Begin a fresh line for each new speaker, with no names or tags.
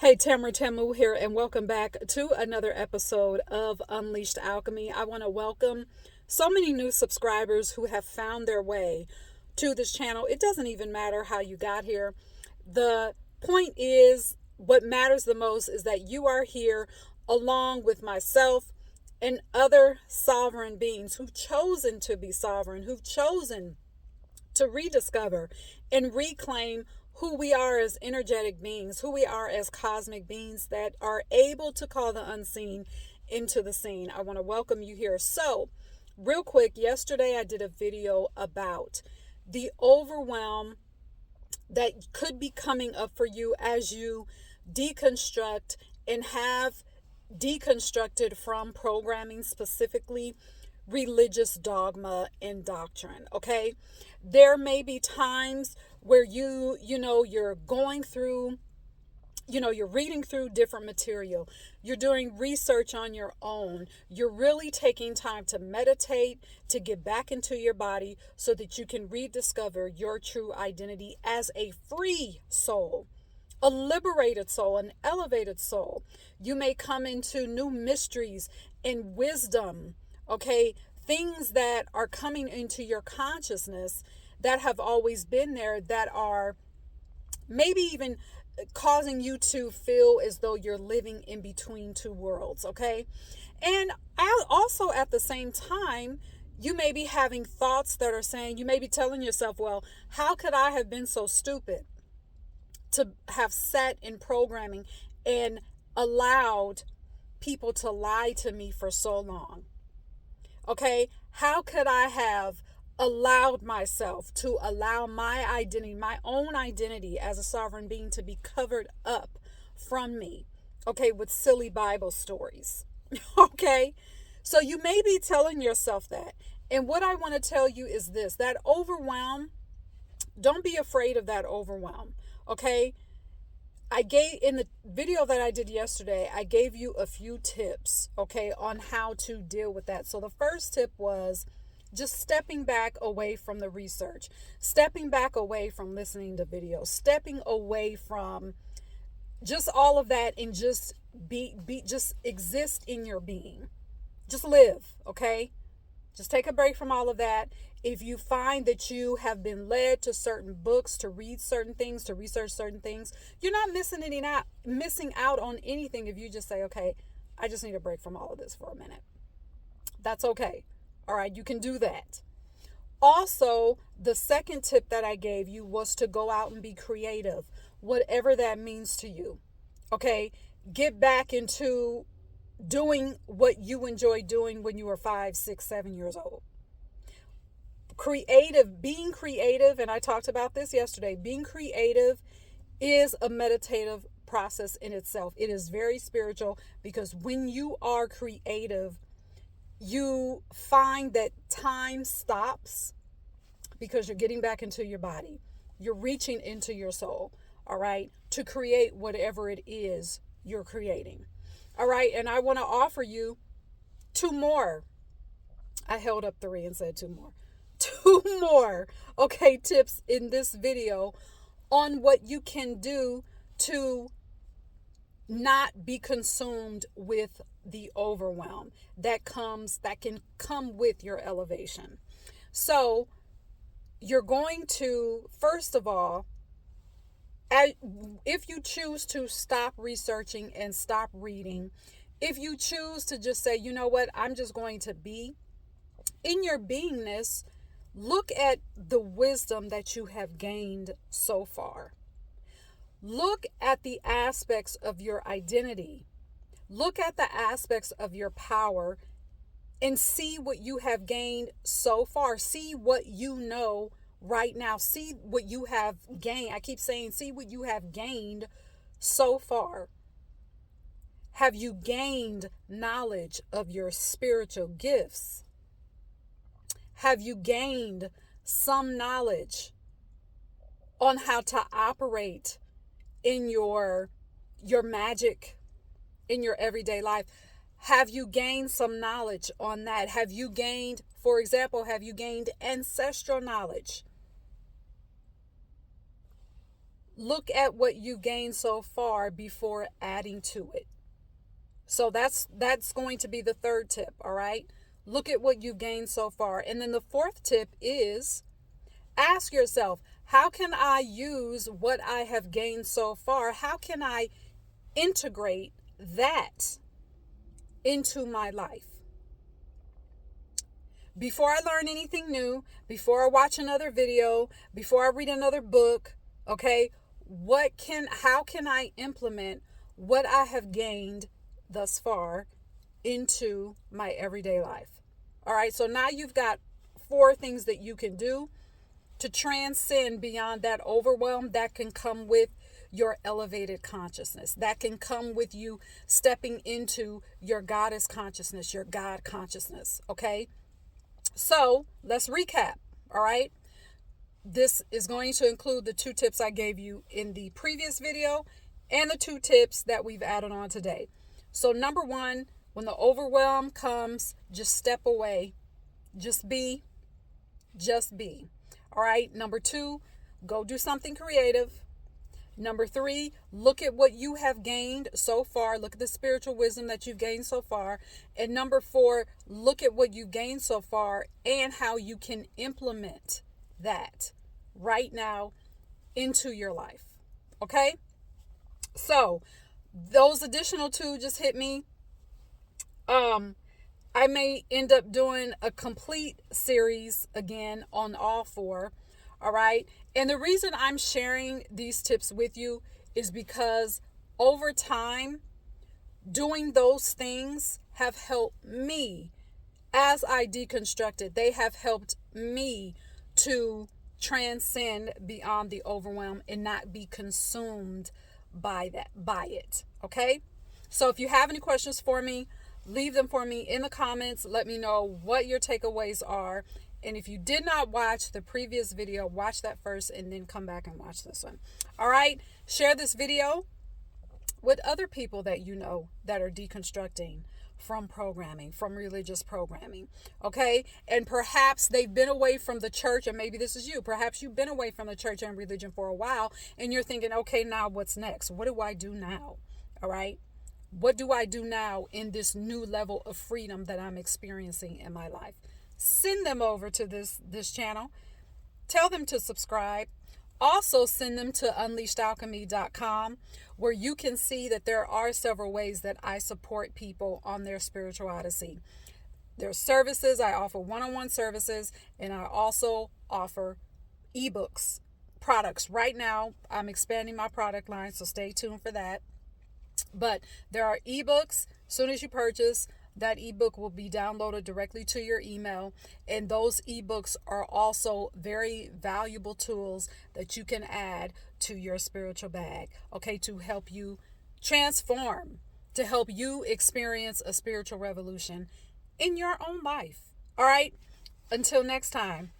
Hey, Tamara Tamu here, and welcome back to another episode of Unleashed Alchemy. I want to welcome so many new subscribers who have found their way to this channel. It doesn't even matter how you got here. The point is, what matters the most is that you are here along with myself and other sovereign beings who've chosen to be sovereign, who've chosen to rediscover and reclaim who we are as energetic beings, who we are as cosmic beings that are able to call the unseen into the scene. I want to welcome you here. So, real quick, yesterday I did a video about the overwhelm that could be coming up for you as you deconstruct and have deconstructed from programming, specifically religious dogma and doctrine. Okay, there may be times where you're going through, you're reading through different material, you're doing research on your own, you're really taking time to meditate, to get back into your body so that you can rediscover your true identity as a free soul, a liberated soul, an elevated soul. You may come into new mysteries and wisdom, okay? Things that are coming into your consciousness that have always been there, that are maybe even causing you to feel as though you're living in between two worlds, okay? And also at the same time, you may be having thoughts that are saying, you may be telling yourself, well, how could I have been so stupid to have sat in programming and allowed people to lie to me for so long? Okay, how could I have allowed myself to allow my identity, my own identity as a sovereign being, to be covered up from me, okay, with silly Bible stories? Okay, so you may be telling yourself that. And what I want to tell you is this: that overwhelm, don't be afraid of that overwhelm, okay? I gave, in the video that I did yesterday, I gave you a few tips, okay, on how to deal with that. So the first tip was just stepping back away from the research, stepping back away from listening to videos, stepping away from just all of that, and just just exist in your being. Just live, okay? Just take a break from all of that. If you find that you have been led to certain books, to read certain things, to research certain things, you're not missing out on anything if you just say, okay, I just need a break from all of this for a minute. That's okay. All right, you can do that. Also, the second tip that I gave you was to go out and be creative, whatever that means to you. Okay, get back into doing what you enjoyed doing when you were 5, 6, 7 years old. Being creative, and I talked about this yesterday, being creative is a meditative process in itself. It is very spiritual, because when you are creative, you find that time stops because you're getting back into your body. You're reaching into your soul, all right, to create whatever it is you're creating. All right, and I want to offer you 2 more. I held up 3 and said 2 more. 2 more, okay, tips in this video on what you can do to not be consumed with the overwhelm that can come with your elevation. So you're going to, first of all, if you choose to stop researching and stop reading, if you choose to just say, you know what, I'm just going to be in your beingness, look at the wisdom that you have gained so far. Look at the aspects of your identity. Look at the aspects of your power and see what you have gained so far. See what you know right now. See what you have gained. I keep saying, see what you have gained so far. Have you gained knowledge of your spiritual gifts? Have you gained some knowledge on how to operate in your magic in your everyday life? Have you gained some knowledge on that? Have you gained, for example, ancestral knowledge? look at what you gained so far before adding to it. So that's going to be the third tip, all right? Look at what you've gained so far. And then the fourth tip is ask yourself, how can I use what I have gained so far? How can I integrate that into my life? Before I learn anything new, before I watch another video, before I read another book, okay, how can I implement what I have gained thus far into my everyday life? All right, so now you've got 4 things that you can do to transcend beyond that overwhelm that can come with your elevated consciousness, that can come with you stepping into your goddess consciousness, your God consciousness, okay? So let's recap, all right? This is going to include the 2 tips I gave you in the previous video and the 2 tips that we've added on today. So number 1, when the overwhelm comes, just step away. Just be. All right. Number 2, go do something creative. Number 3, look at what you have gained so far. Look at the spiritual wisdom that you've gained so far. And number 4, look at what you've gained so far and how you can implement that right now into your life. Okay? So those additional 2 just hit me. I may end up doing a complete series again on all 4. All right. And the reason I'm sharing these tips with you is because over time, doing those things have helped me as I deconstructed. They have helped me to transcend beyond the overwhelm and not be consumed by it. Okay. So if you have any questions for me, leave them for me in the comments. Let me know what your takeaways are. And if you did not watch the previous video, watch that first and then come back and watch this one. All right. Share this video with other people that you know that are deconstructing from programming, from religious programming. Okay. And perhaps they've been away from the church, and maybe this is you. Perhaps you've been away from the church and religion for a while and you're thinking, okay, now what's next? What do I do now? All right. What do I do now in this new level of freedom that I'm experiencing in my life? Send them over to this channel. Tell them to subscribe. Also send them to unleashedalchemy.com, where you can see that there are several ways that I support people on their spiritual odyssey. There's services. I offer one-on-one services, and I also offer ebooks, products. Right now, I'm expanding my product line, so stay tuned for that. But there are ebooks. As soon as you purchase, that ebook will be downloaded directly to your email. And those ebooks are also very valuable tools that you can add to your spiritual bag, okay, to help you transform, to help you experience a spiritual revolution in your own life. All right. Until next time,